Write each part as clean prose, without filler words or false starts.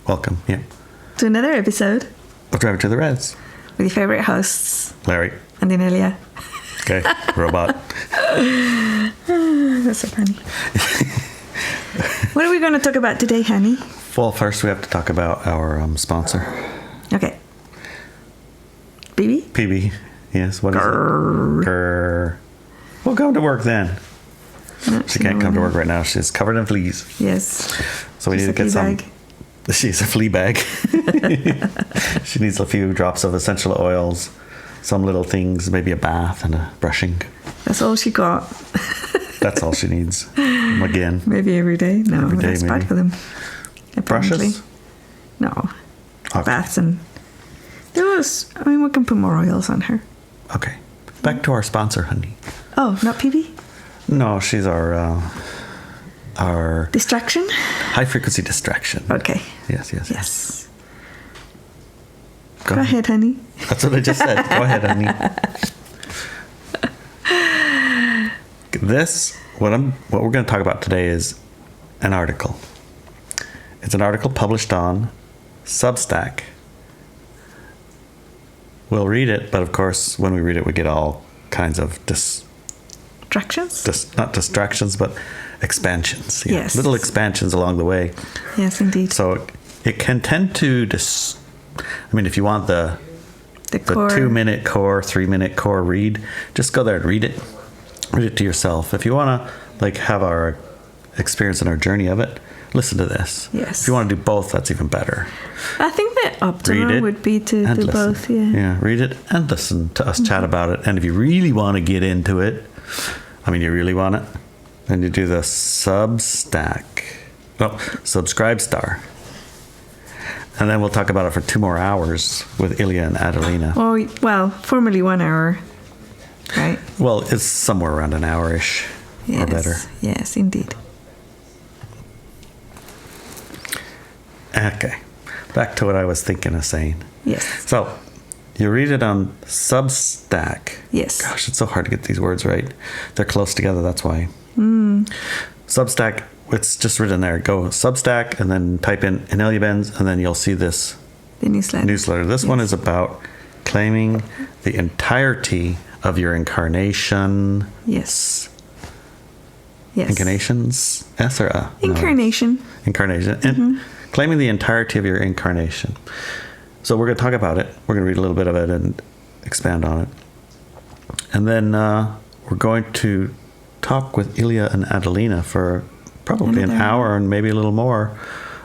Welcome, yeah. To another episode of Driving to the Res. With your favourite hosts, Larry. And Inelia. Okay, robot. That's so funny. What are we going to talk about today, honey? Well, first we have to talk about our sponsor. Okay. PB? PB, yes. What is it? Grrr. Well, go to work then. No, she can't come to work right now. She's covered in fleas. Yes. So we need to get some. She's a flea bag. She needs a few drops of essential oils, some little things, maybe a bath and a brushing. That's all she got. That's all she needs. Again. Maybe every day. No, every day, that's maybe. bad for them. Apparently. Brushes? No. Okay. Baths and those. I mean, we can put more oils on her. Okay. Back to our sponsor, honey. Oh, not PB? No, she's our distraction? High frequency distraction. Okay. Yes. Go ahead, honey. That's what I just said. Go ahead, honey. What we're going to talk about today is an article. It's an article published on Substack. We'll read it, but of course, when we read it, we get all kinds of distractions? Not distractions, but expansions. Yeah. Yes. Little expansions along the way. Yes, indeed. So it can tend to if you want the core. 2-minute core, 3-minute core read, just go there and read it. Read it to yourself. If you want to have our experience and our journey of it, listen to this. Yes. If you want to do both, that's even better. I think the optimum would be to do listen. both. Yeah, read it and listen to us chat about it. And if you really want to get into it, you really want it, then you do the Substack. Subscribe Star. And then we'll talk about it for 2 more hours with Ilya and Adelina. Oh, well, formerly 1 hour, right? Well, it's somewhere around an hour-ish or better. Yes, indeed. Okay. Back to what I was thinking of saying. Yes. So, you read it on Substack. Yes. Gosh, it's so hard to get these words right. They're close together, that's why. Substack, it's just written there. Go Substack and then type in Inelia Benz and then you'll see this newsletter. This one is about claiming the entirety of your incarnation. Yes. Incarnations? S or A? Incarnation. No. Incarnation. And claiming the entirety of your incarnation. So we're going to talk about it. We're going to read a little bit of it and expand on it. And then we're going to talk with Ilya and Adelina for probably an hour and maybe a little more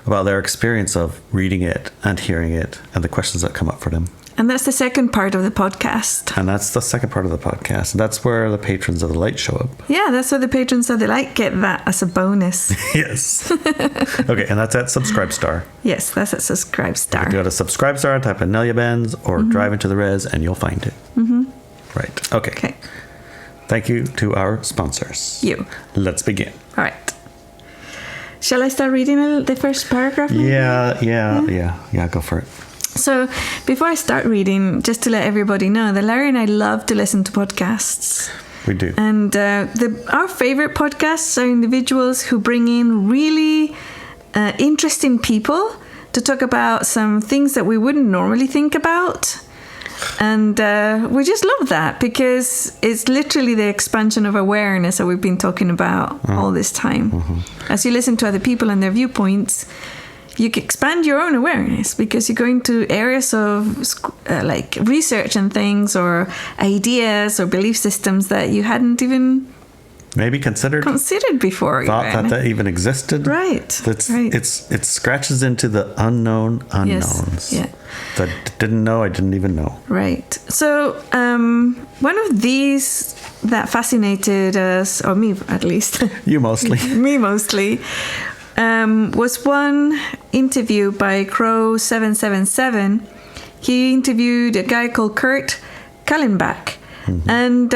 about their experience of reading it and hearing it and the questions that come up for them. And that's the second part of the podcast. And that's the second part of the podcast. And that's where the patrons of the light show up. Yeah, that's where the patrons of the light get that as a bonus. Yes. Okay, and that's at Subscribe Star. Yes, that's at Subscribe Star. You go to Subscribe Star, type in Inelia Benz or Drive Into the Res, and you'll find it. Right. Okay. Thank you to our sponsors. Let's begin. All right. Shall I start reading the first paragraph? Maybe? Yeah, go for it. So before I start reading, just to let everybody know that Larry and I love to listen to podcasts. We do. And our favorite podcasts are individuals who bring in really interesting people to talk about some things that we wouldn't normally think about. And we just love that because it's literally the expansion of awareness that we've been talking about all this time. As you listen to other people and their viewpoints, you can expand your own awareness because you go into areas of research and things or ideas or belief systems that you hadn't even maybe considered before. Thought that even existed. Right. It scratches into the unknown unknowns. Yes. Yeah. That didn't know I didn't even know. Right. So one of these that fascinated us, or me at least. You mostly. Me mostly. Was one interview by Crow777. He interviewed a guy called Kurt Kallenbach. And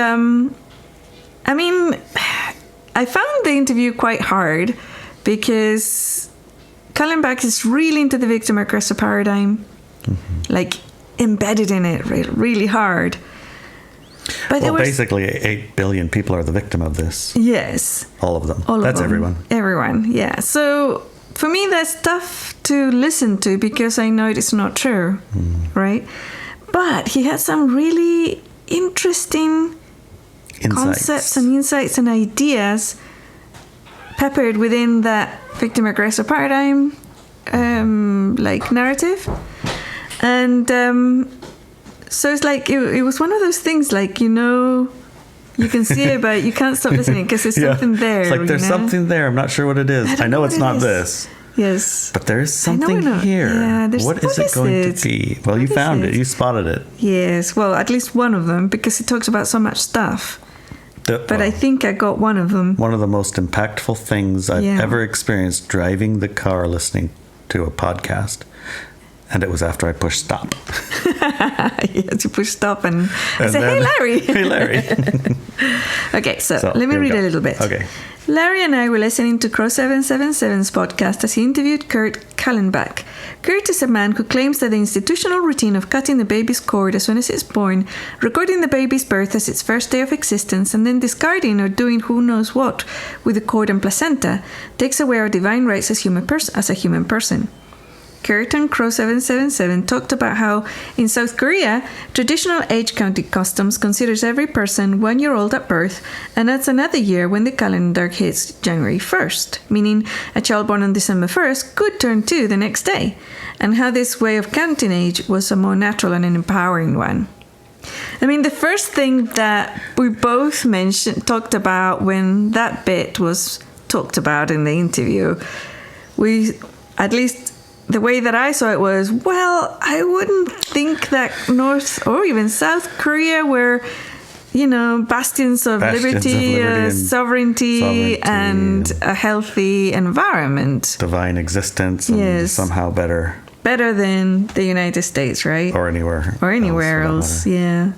I found the interview quite hard because Kallenbach is really into the victim-aggressor paradigm, embedded in it really hard. But basically 8 billion people are the victim of this. Yes. All of them. All That's of them. everyone. Everyone, yeah. So for me, that's tough to listen to because I know it's not true, right? But he had some really interesting concepts and insights and ideas peppered within that victim-aggressor paradigm, like narrative. And so it's like, it was one of those things like, you know, you can see it, but you can't stop listening because there's something there. It's like there's something there. I'm not sure what it is. I know it's not this. Yes. But there is something here. Yeah, what is it going to be? Well, you found it. You spotted it. Yes. Well, at least one of them, because it talks about so much stuff. But I think I got one of them. One of the most impactful things I've ever experienced driving the car listening to a podcast. And it was after I pushed stop. Yes, you pushed stop and I said, hey, Larry. Hey, Larry. Okay, so let me read a little bit. Okay. Larry and I were listening to Crow 777's podcast as he interviewed Kurt Kallenbach. Kurt is a man who claims that the institutional routine of cutting the baby's cord as soon as it's born, recording the baby's birth as its first day of existence, and then discarding or doing who knows what with the cord and placenta takes away our divine rights as a human person. Kurt and Crow 777 talked about how in South Korea, traditional age counting customs considers every person 1 year old at birth and adds another year when the calendar hits January 1st, meaning a child born on December 1st could turn 2 the next day, and how this way of counting age was a more natural and an empowering one. I mean, the first thing that we both talked about when that bit was talked about in the interview, at least the way that I saw it was, well, I wouldn't think that North or even South Korea were, you know, bastions of liberty and sovereignty and a healthy environment. Divine existence and somehow better. Better than the United States, right? Or anywhere. Or anywhere else, yeah.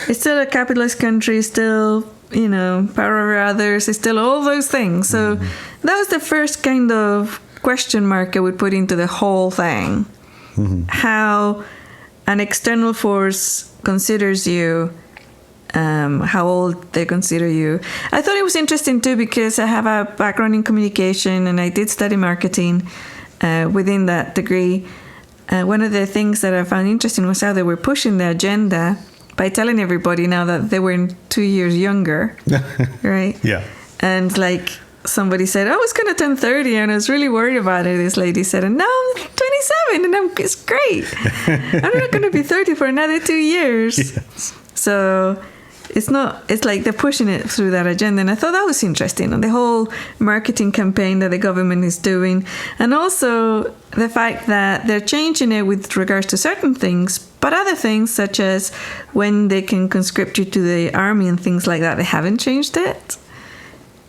It's still a capitalist country, still, you know, power over others, it's still all those things. So that was the first kind of question mark I would put into the whole thing. How an external force considers you, how old they consider you. I thought it was interesting too because I have a background in communication and I did study marketing within that degree. One of the things that I found interesting was how they were pushing the agenda by telling everybody now that they were 2 years younger, right? Yeah. And like, somebody said, I was going to turn 30 and I was really worried about it. This lady said, and now I'm 27 and it's great. I'm not going to be 30 for another 2 years. Yes. So it's like they're pushing it through that agenda. And I thought that was interesting. And the whole marketing campaign that the government is doing. And also the fact that they're changing it with regards to certain things, but other things such as when they can conscript you to the army and things like that, they haven't changed it.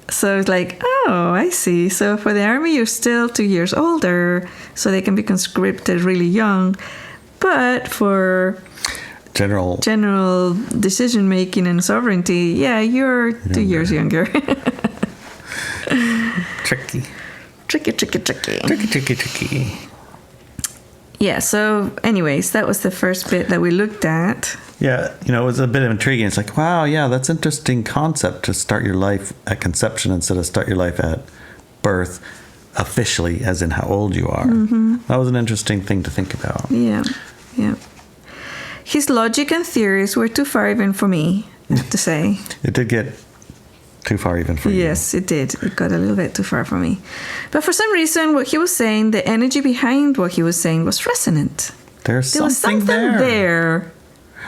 So it's like, oh, I see. So for the army, you're still 2 years older, so they can be conscripted really young. But for general decision making and sovereignty, yeah, you're 2 years younger. Tricky. Yeah, so anyways, that was the first bit that we looked at. Yeah, you know, it was a bit of intriguing. It's like, wow, yeah, that's an interesting concept to start your life at conception instead of start your life at birth officially, as in how old you are. That was an interesting thing to think about. Yeah. His logic and theories were too far even for me, I have to say. It did get too far even for you. Yes, it did. It got a little bit too far for me. But for some reason, what he was saying, the energy behind what he was saying was resonant. There was something there.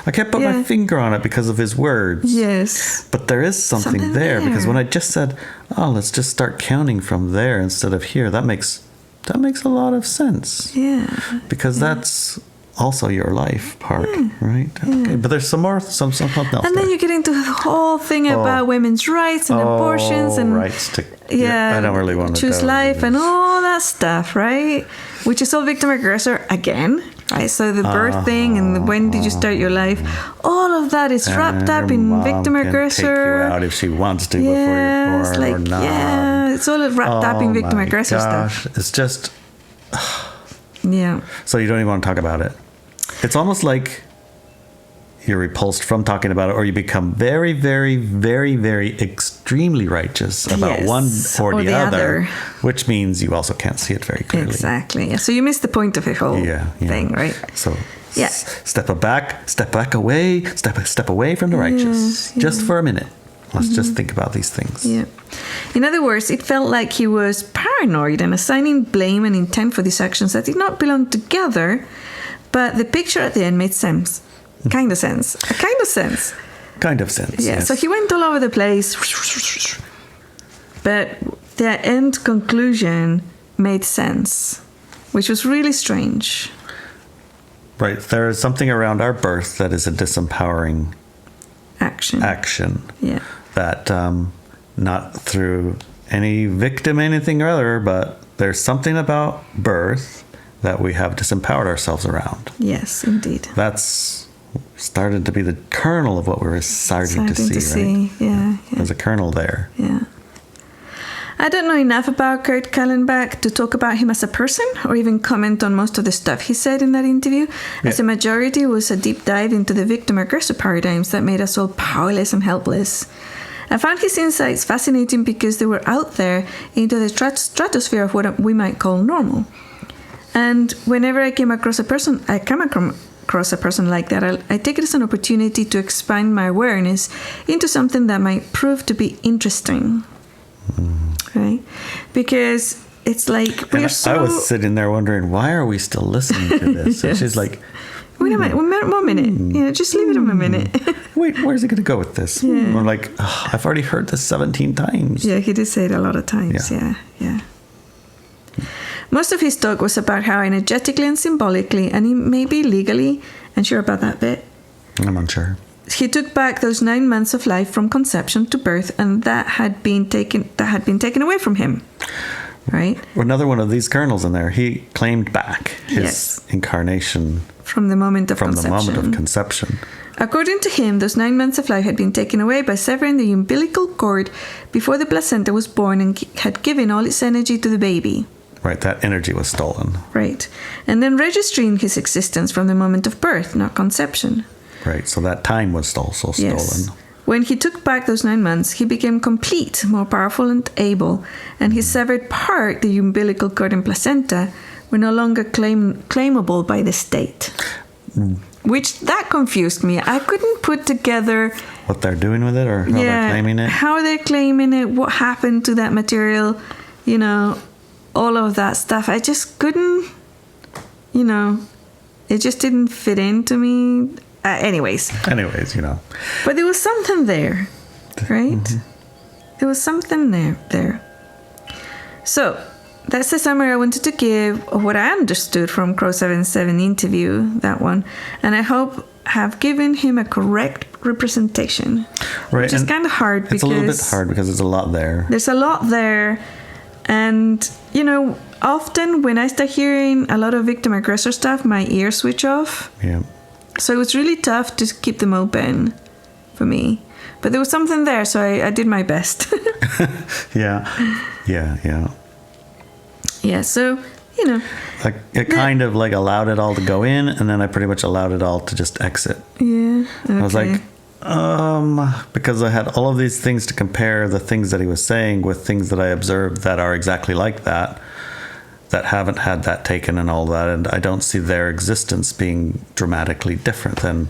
I can't put my finger on it because of his words. Yes. But there is something there because when I just said, oh, let's just start counting from there instead of here, that makes a lot of sense. Yeah. Because that's also your life part, right? Okay. But there's something else. And then you get into the whole thing about women's rights and abortions and rights to I don't really want to choose life and all that stuff, right? Which is all victim-aggressor again, right? So the birth thing and when did you start your life, all of that is wrapped up in victim-aggressor. Take you out if she wants to before you're born or not. Yeah, it's all wrapped up in victim-aggressor stuff. It's just yeah. So you don't even want to talk about it. It's almost like you're repulsed from talking about it, or you become very, very, very, very extremely righteous about one or the other, which means you also can't see it very clearly. Exactly. So you miss the point of the whole thing, right? So step away from the righteous just for a minute. Let's just think about these things. Yeah. In other words, it felt like he was paranoid and assigning blame and intent for these actions that did not belong together, but the picture at the end made sense. Kind of sense. Yeah. Yes. So he went all over the place, but the end conclusion made sense, which was really strange. Right. There is something around our birth that is a disempowering action. Yeah. That not through any victim, anything or other, but there's something about birth that we have disempowered ourselves around. Yes, indeed. That's started to be the kernel of what we were starting to see, right? Yeah. There's a kernel there. Yeah. I don't know enough about Kurt Kallenbach to talk about him as a person or even comment on most of the stuff he said in that interview, as the majority was a deep dive into the victim-aggressor paradigms that made us all powerless and helpless. I found his insights fascinating because they were out there into the stratosphere of what we might call normal. And whenever I come across a person like that, I take it as an opportunity to expand my awareness into something that might prove to be interesting. Right? Because it's like I was sitting there wondering, why are we still listening to this? And she's like, wait a minute, 1 minute. Just leave it a minute. Wait, where's he going to go with this? Yeah. We're like, I've already heard this 17 times. Yeah, he did say it a lot of times. Yeah. Most of his talk was about how energetically and symbolically, and maybe legally, unsure about that bit. I'm unsure. He took back those 9 months of life from conception to birth, and that had been taken away from him. Right? Another one of these kernels in there. He claimed back his incarnation from the moment of conception. According to him, those 9 months of life had been taken away by severing the umbilical cord before the placenta was born and had given all its energy to the baby. Right, that energy was stolen. Right. And then registering his existence from the moment of birth, not conception. Right, so that time was also stolen. Yes. When he took back those 9 months, he became complete, more powerful and able, and his severed part, the umbilical cord and placenta, were no longer claimable by the state. Which, that confused me. I couldn't put together... what they're doing with it, or how they're claiming it? How they're claiming it, what happened to that material, all of that stuff. I just couldn't, it just didn't fit into me. Anyways, But there was something there, right? Mm-hmm. There was something there. So, that's the summary I wanted to give of what I understood from Crow 77 interview, that one. And I hope have given him a correct representation. Right. Which is kind of hard because... It's a little bit hard because there's a lot there. There's a lot there. And, often when I start hearing a lot of victim-aggressor stuff, my ears switch off. Yeah. So it was really tough to keep them open for me. But there was something there, so I did my best. Yeah, so, Like, it kind of like allowed it all to go in, and then I pretty much allowed it all to just exit. Yeah, okay. I was like, because I had all of these things to compare the things that he was saying with things that I observed that are exactly like that haven't had that taken and all that, and I don't see their existence being dramatically different than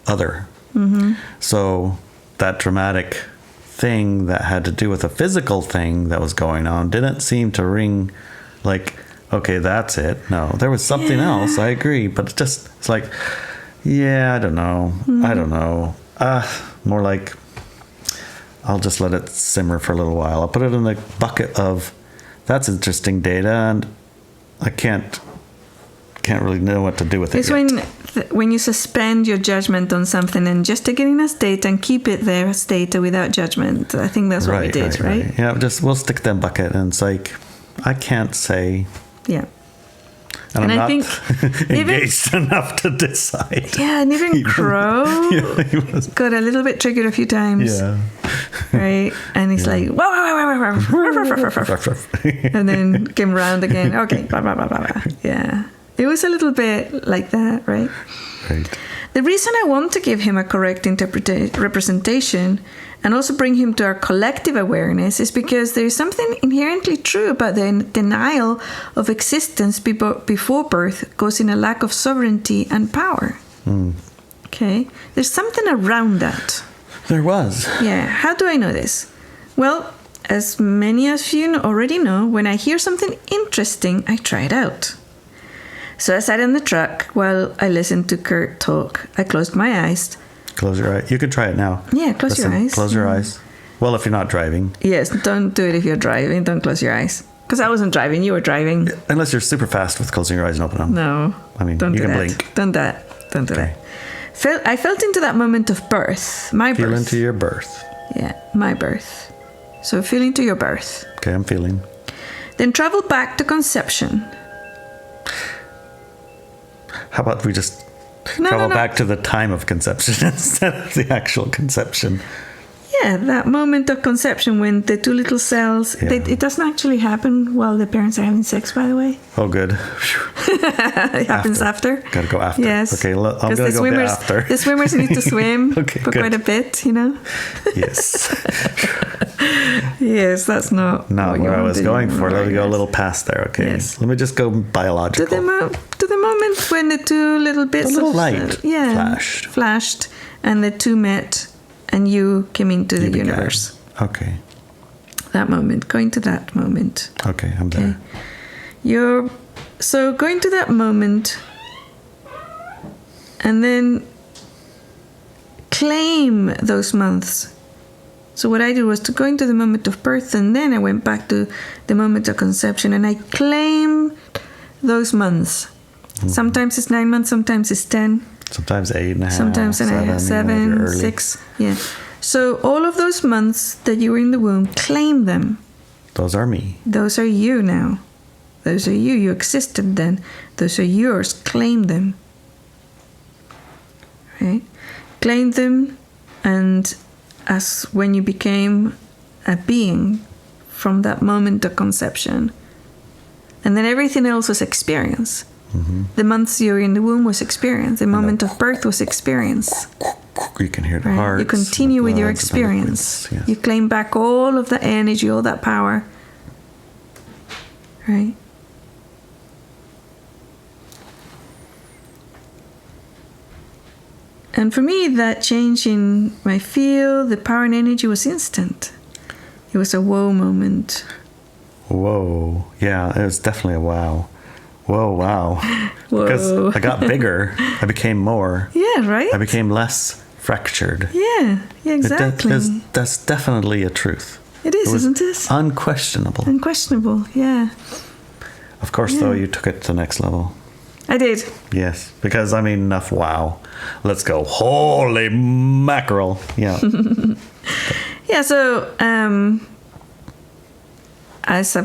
other. Mm-hmm. So that dramatic thing that had to do with a physical thing that was going on didn't seem to ring like, okay, that's it. No, there was something else, I agree, but it's like, I don't know. Mm-hmm. I don't know. More like, I'll just let it simmer for a little while. I'll put it in the bucket of, that's interesting data, and I can't really know what to do with it. It's when you suspend your judgment on something and just take it in as data and keep it there as data without judgment. I think that's what we did, right? Yeah, we'll stick that bucket, and it's like, I can't say. Yeah. And I'm not engaged enough to decide. Yeah, and even Crow got a little bit triggered a few times. Yeah. Right? And he's like, wah, and then came around again. Okay, blah, blah, blah, blah, blah. Yeah. It was a little bit like that, right? Right. The reason I want to give him a correct representation and also bring him to our collective awareness is because there is something inherently true about the denial of existence before birth causing a lack of sovereignty and power. Okay? There's something around that. There was. Yeah. How do I know this? Well, as many of you already know, when I hear something interesting, I try it out. So I sat in the truck while I listened to Kurt talk. I closed my eyes. Close your eyes. You could try it now. Yeah, close your eyes. Close your eyes. Well, if you're not driving. Yes, don't do it if you're driving. Don't close your eyes. Because I wasn't driving, you were driving. Unless you're super fast with closing your eyes and opening them. No. I mean, don't you do can that. blink. Don't do that. I felt into that moment of birth. My birth. Feel into your birth. Yeah, my birth. So feel into your birth. Okay, I'm feeling. Then travel back to conception. How about we just travel back to the time of conception instead of the actual conception? Yeah, that moment of conception when the two little cells... Yeah. It doesn't actually happen while the parents are having sex, by the way. Oh, good. It happens after. Gotta go after. Yes. Okay, I'm gonna go a bit after. The swimmers need to swim Okay, for good. quite a bit, you know? Yes. Yes, that's not Where I was going for. Let me go a little past there, okay? Yes. Let me just go biological. To the moment when the two little bits little of light flashed, and the two met, and you came into the began. universe. Okay. That moment, going to that moment. Okay, I'm there. So going to that moment, and then claim those months. So what I did was to go into the moment of birth, and then I went back to the moment of conception, and I claimed those months. Sometimes it's 9 months, sometimes it's 10. Sometimes 8.5. Sometimes 7, 6. Yeah. So all of those months that you were in the womb, claim them. Those are me. Those are you now. Those are you. You existed then. Those are yours. Claim them. Right? Claim them, and as when you became a being from that moment of conception. And then everything else was experience. Mm-hmm. The months you were in the womb was experience. The moment of birth was experience. You can hear the Right? heart. You continue with your experience. Yes. You claim back all of that energy, all that power. Right? And for me, that change in my field, the power and energy was instant. It was a whoa moment. Whoa. Yeah, it was definitely a wow. Whoa, wow. Whoa. Because I got bigger. I became more. Yeah, right? I became less fractured. Yeah, exactly. That's definitely a truth. It is, isn't it? Unquestionable. Unquestionable, yeah. Of course, though, you took it to the next level. I did. Yes, because I mean, enough wow. Let's go. Holy mackerel. Yeah. Yeah, so as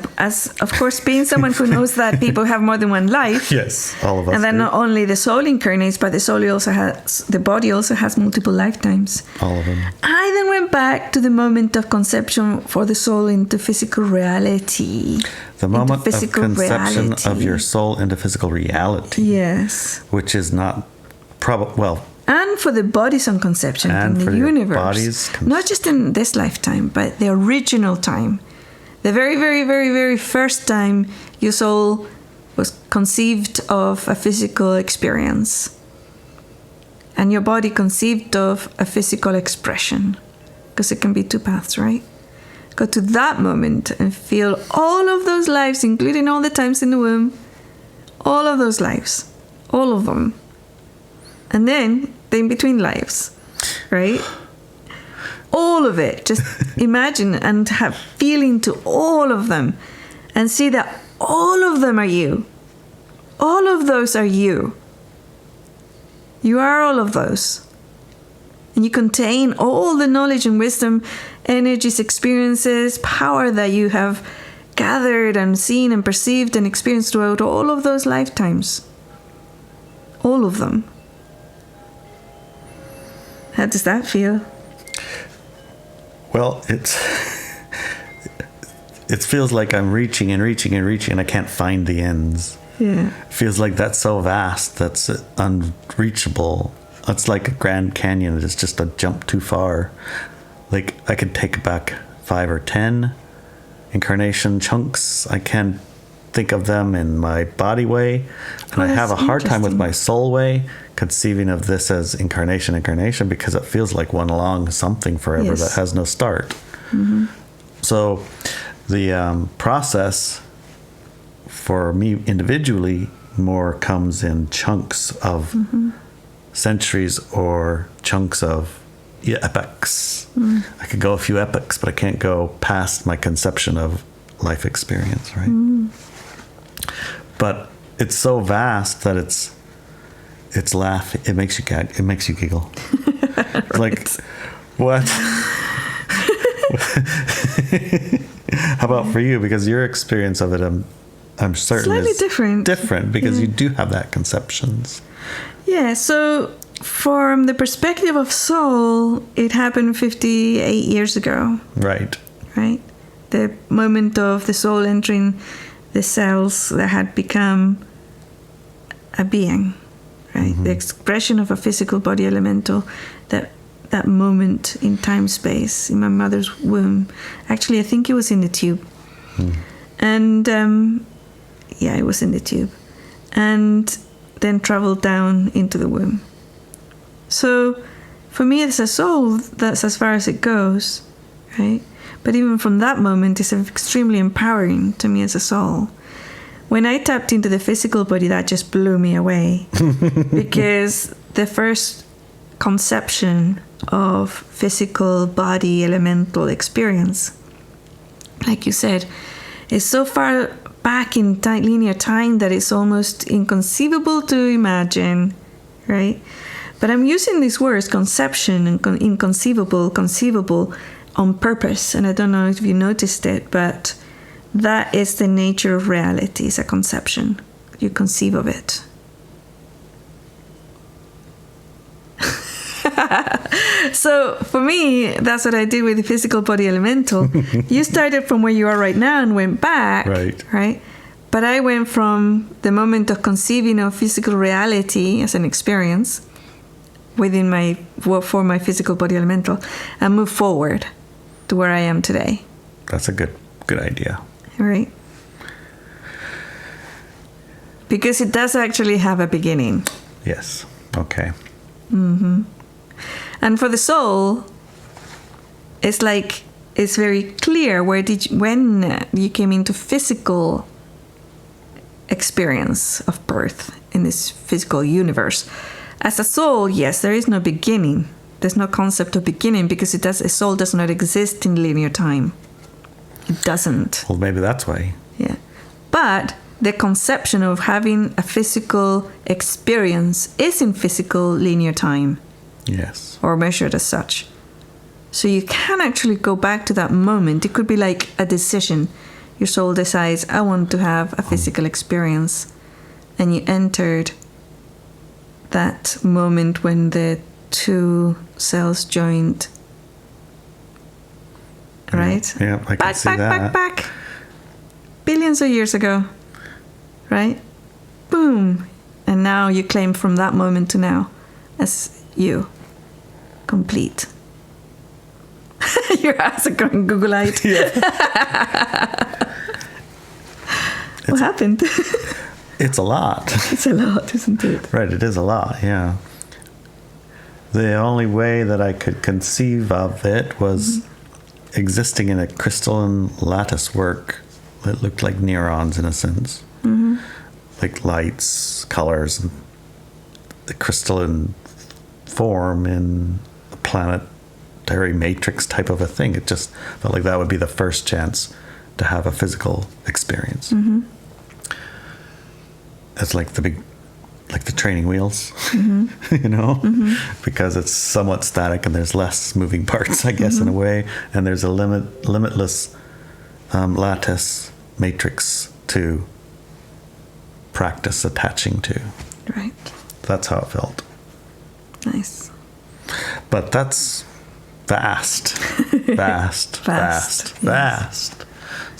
of course, being someone who knows that people have more than one life. Yes, all of us. And then not only the soul incarnates, but the body also has multiple lifetimes. All of them. I then went back to the moment of conception for the soul into physical reality. The moment of conception of your soul into physical reality. Yes. Which is not and for the bodies on conception in the universe. Not just in this lifetime, but the original time. The very, very, very, very first time your soul was conceived of a physical experience. And your body conceived of a physical expression. Because it can be two paths, right? Go to that moment and feel all of those lives, including all the times in the womb. All of those lives. All of them. And then the in-between lives, right? All of it. Just imagine and have feeling to all of them. And see that all of them are you. All of those are you. You are all of those. And you contain all the knowledge and wisdom, energies, experiences, power that you have gathered and seen and perceived and experienced throughout all of those lifetimes. All of them. How does that feel? Well, it feels like I'm reaching and reaching and reaching and I can't find the ends. Yeah. It feels like that's so vast, that's unreachable. it's like a Grand Canyon. It's just a jump too far. Like, I could take back 5 or 10 incarnation chunks. I can't think of them in my body way. And I have a hard time with my soul way, conceiving of this as incarnation, because it feels like one long something forever that has no start. So the process for me individually more comes in chunks of centuries or chunks of epochs. I could go a few epochs, but I can't go past my conception of life experience, right? But it's so vast that it's laugh. It makes you gag. It makes you giggle. Right. Like, what? How about for you? Because your experience of it, I'm certain slightly is different because you do have that conceptions. Yeah. So from the perspective of soul, it happened 58 years ago. Right. Right. The moment of the soul entering the cells that had become a being, right? The expression of a physical body elemental, that moment in time space in my mother's womb. Actually, I think it was in the tube. And it was in the tube. And then traveled down into the womb. So for me as a soul, that's as far as it goes, right? But even from that moment, it's extremely empowering to me as a soul. When I tapped into the physical body, that just blew me away. Because the first conception of physical body elemental experience, like you said, is so far back in linear time that it's almost inconceivable to imagine, right? But I'm using these words, conception and inconceivable, conceivable, on purpose, and I don't know if you noticed it, but that is the nature of reality. It's a conception. You conceive of it. So for me, that's what I did with the physical body elemental. You started from where you are right now and went back, right? But I went from the moment of conceiving of physical reality as an experience within for my physical body elemental, and moved forward to where I am today. That's a good idea. Right? Because it does actually have a beginning. Yes. Okay. And for the soul, it's like, it's very clear when you came into physical experience of birth in this physical universe. As a soul, yes, there is no beginning. There's no concept of beginning because a soul does not exist in linear time. It doesn't. Well, maybe that's why. Yeah. But the conception of having a physical experience is in physical linear time. Yes. Or measured as such. So you can actually go back to that moment. It could be like a decision. Your soul decides, I want to have a physical experience. And you entered that moment when the two cells joined. Right? Yeah, I can see that. Back. Billions of years ago. Right? Boom. And now you claim from that moment to now as you. Complete. Your eyes are going Google-eyed. Yeah. What happened? It's a lot. It's a lot, isn't it? Right, it is a lot, yeah. The only way that I could conceive of it was existing in a crystalline lattice work that looked like neurons in a sense. Like lights, colors, and the crystalline form in a planetary matrix type of a thing. It just felt like that would be the first chance to have a physical experience. It's like the training wheels, you know, because it's somewhat static and there's less moving parts, I guess, in a way, and there's a limitless lattice matrix to practice attaching to. Right. That's how it felt. Nice. But that's vast. So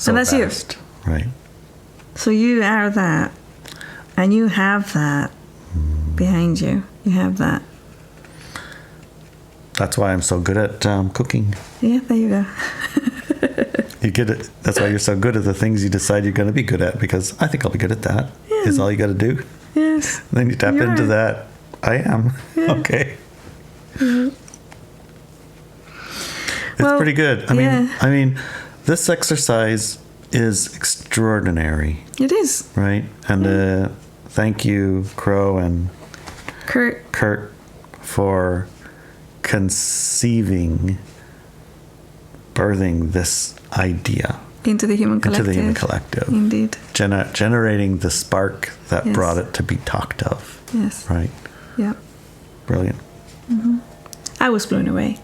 and that's vast. You. Right. So you are that. And you have that behind you. You have that. That's why I'm so good at cooking. Yeah, there you go. You get it. That's why you're so good at the things you decide you're going to be good at, because I think I'll be good at that. Yeah. Is all you got to do. Yes. And then you tap into that. I am. Yeah. Okay. Yeah. It's Well, pretty good. yeah. I mean, this exercise is extraordinary, It is. right? And thank you, Crow and Kurt. for conceiving, birthing this idea Into the human collective. Indeed. Generating the spark that Yes. brought it to be talked of. Yes. Right? Yeah. Brilliant. I was blown away.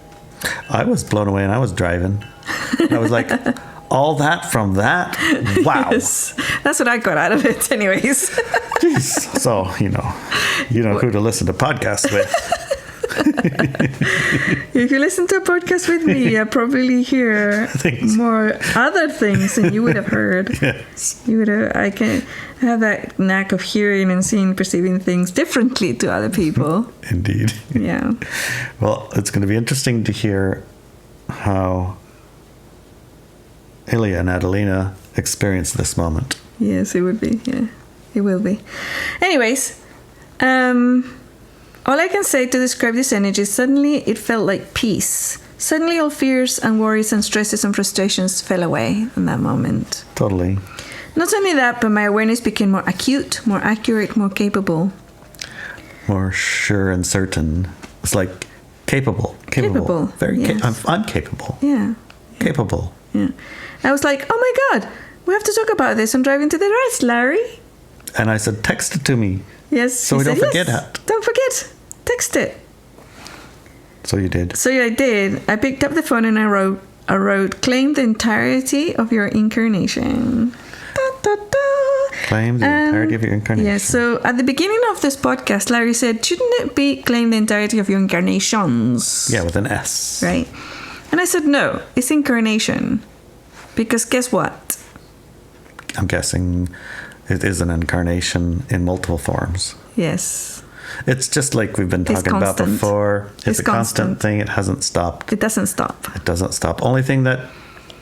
I was blown away, and I was driving. And I was like, all that from that? Wow. Yes. That's what I got out of it, anyways. Jeez. So, you know who to listen to podcasts with. If you listen to a podcast with me, I probably hear more other things than you would have heard. Yes. I can have that knack of hearing and seeing, perceiving things differently to other people. Indeed. Yeah. Well, it's going to be interesting to hear how Ilia and Adelina experience this moment. Yes, it would be. Yeah, it will be. Anyways, all I can say to describe this energy is suddenly it felt like peace. Suddenly all fears and worries and stresses and frustrations fell away in that moment. Totally. Not only that, but my awareness became more acute, more accurate, more capable. More sure and certain. It's like capable. Very yes. I'm capable. Yeah. Capable. Yeah. I was like, oh my God, we have to talk about this. I'm driving to the rest, Larry. And I said, text it to me. Yes. So we don't forget it. Don't forget. Text it. So you did. So I did. I picked up the phone and I wrote, claim the entirety of your incarnation. Da, da, da. Claim the entirety of your incarnation. Yeah, so at the beginning of this podcast, Larry said, shouldn't it be claim the entirety of your incarnations? Yeah, with an S. Right? And I said, no, it's incarnation. Because guess what? I'm guessing it is an incarnation in multiple forms. Yes. It's just like we've been talking about before. It's a constant thing. It hasn't stopped. It doesn't stop. It doesn't stop. Only thing that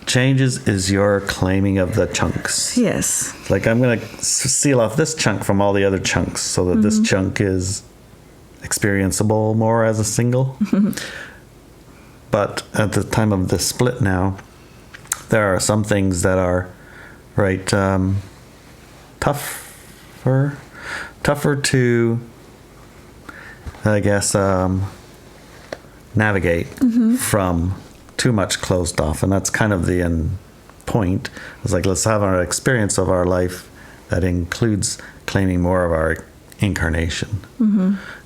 changes is your claiming of the chunks. Yes. Like I'm going to seal off this chunk from all the other chunks so that this chunk is experienceable more as a single. But at the time of the split now, there are some things that are tougher to, I guess, navigate from too much closed off. And that's kind of the end point. It's like, let's have an experience of our life that includes claiming more of our incarnation,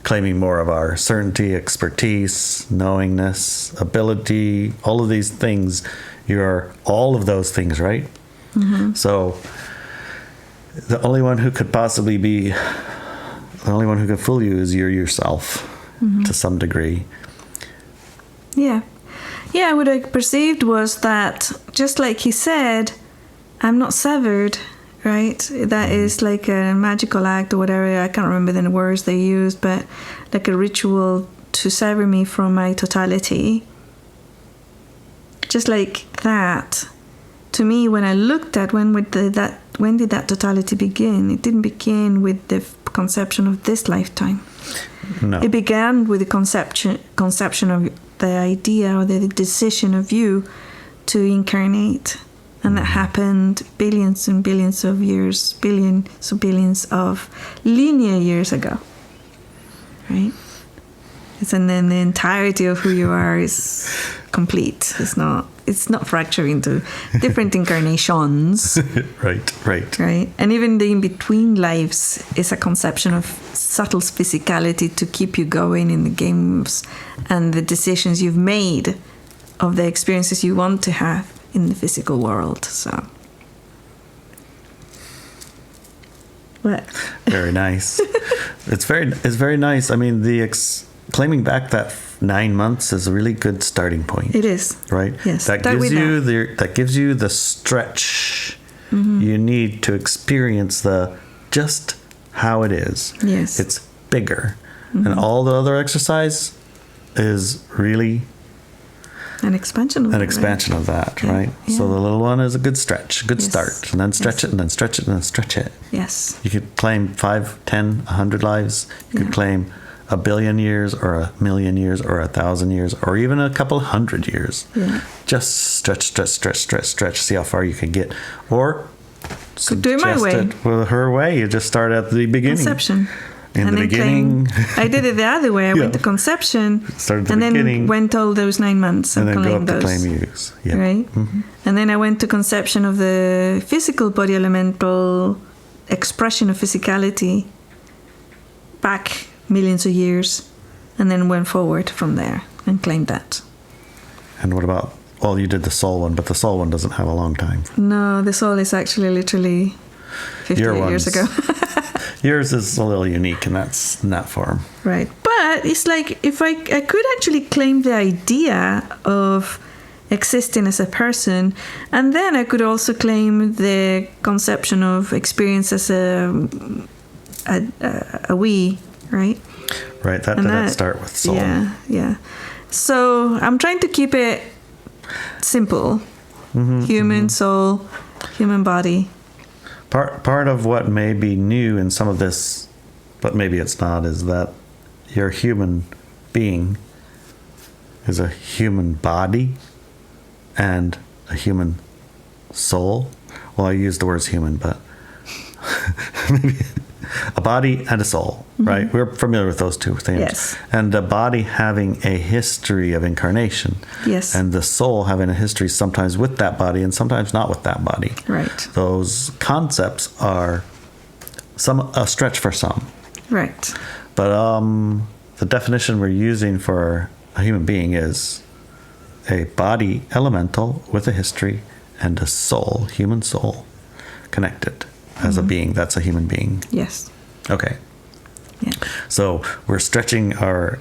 claiming more of our certainty, expertise, knowingness, ability, all of these things. You're all of those things, right? So the only one who could possibly be, the only one who could fool you is yourself to some degree. Yeah. Yeah, what I perceived was that, just like he said, I'm not severed, right? That is like a magical act or whatever. I can't remember the words they used, but like a ritual to sever me from my totality. Just like that. To me, when I looked at when did that totality begin? It didn't begin with the conception of this lifetime. No. It began with the conception of the idea or the decision of you to incarnate. And that happened billions and billions of years, billions of linear years ago. Right? And then the entirety of who you are is complete. It's not fractured into different incarnations. Right. And even the in-between lives is a conception of subtle physicality to keep you going in the games and the decisions you've made of the experiences you want to have in the physical world. So, what? Very nice. It's very nice. I mean, claiming back that 9 months is a really good starting point. It is. Right? Yes. That gives you the stretch you need to experience how it is. Yes. It's bigger. And all the other exercise is really an expansion of that, right? Yeah. So the little one is a good stretch, good Yes. start, and then stretch it, and then stretch it, and then stretch it. Yes. You could claim 5, 10, 100 lives. You could claim 1 billion years, or 1 million years, or 1,000 years, or even a couple hundred years. Yeah. Just stretch. See how far you can get. Or Could do it my way. With her way. You just start at the beginning. Conception. In and the then beginning. I did it the other way. I went to conception. Started at the and beginning. then went all those 9 months And and then go claimed up to those. claim use. Yeah. Right? Mm-hmm. And then I went to conception of the physical body elemental expression of physicality back millions of years, and then went forward from there and claimed that. And what about, well, you did the soul one, but the soul one doesn't have a long time. No, the soul is actually literally 58 years ago. Yours is a little unique in that form. Right. But it's like if I could actually claim the idea of existing as a person, and then I could also claim the conception of experience as a we, right? Right. That start with soul. Yeah. So I'm trying to keep it simple. Human soul, human body. Part of what may be new in some of this, but maybe it's not, is that your human being is a human body and a human soul. Well, I use the words human, but maybe a body and a soul, right? We're familiar with those two things. Yes. And the body having a history of incarnation. Yes. And the soul having a history sometimes with that body and sometimes not with that body. Right. Those concepts are a stretch for some. Right. But the definition we're using for a human being is a body elemental with a history and a soul, human soul, connected as a being. That's a human being. Yes. Okay. Yeah. So we're stretching our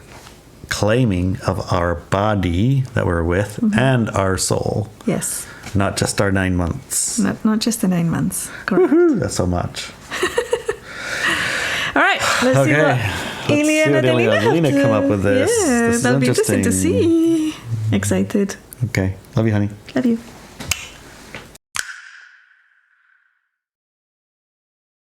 claiming of our body that we're with and our soul. Yes. Not just our 9 months. Not just the 9 months. Correct. Woohoo, that's so much. All right, let's see what Inelia and Adelina come up with this. Yeah, This is that'll be interesting to see. Excited. Okay. Love you, honey. Love you.